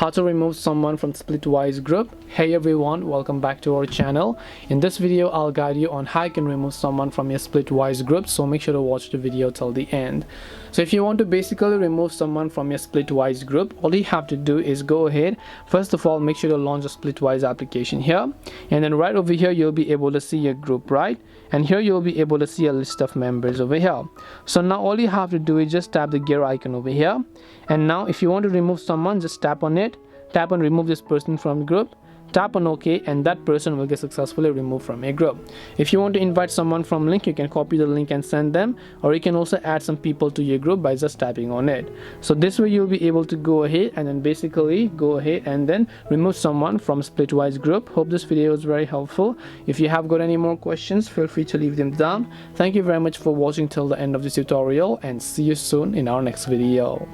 how to remove someone from Splitwise group. Hey everyone, welcome back to our channel. In this video I'll guide you on how you can remove someone from your Splitwise group, so make sure to watch the video till the end. So if you want to basically remove someone from your Splitwise group, all you have to do is go ahead, first of all make sure to launch the Splitwise application here, and then right over here you'll be able to see your group, right? And here you'll be able to see a list of members over here. So now all you have to do is just tap the gear icon over here, and now if you want to remove someone, just tap on it, tap on remove this person from the group, tap on OK, and that person will get successfully removed from a group. If you want to invite someone from link, you can copy the link and send them, or you can also add some people to your group by just tapping on it. So this way you'll be able to go ahead and then basically go ahead and then remove someone from Splitwise group. Hope this video was very helpful. If you have got any more questions, feel free to leave them down. Thank you very much for watching till the end of this tutorial, and see you soon in our next video.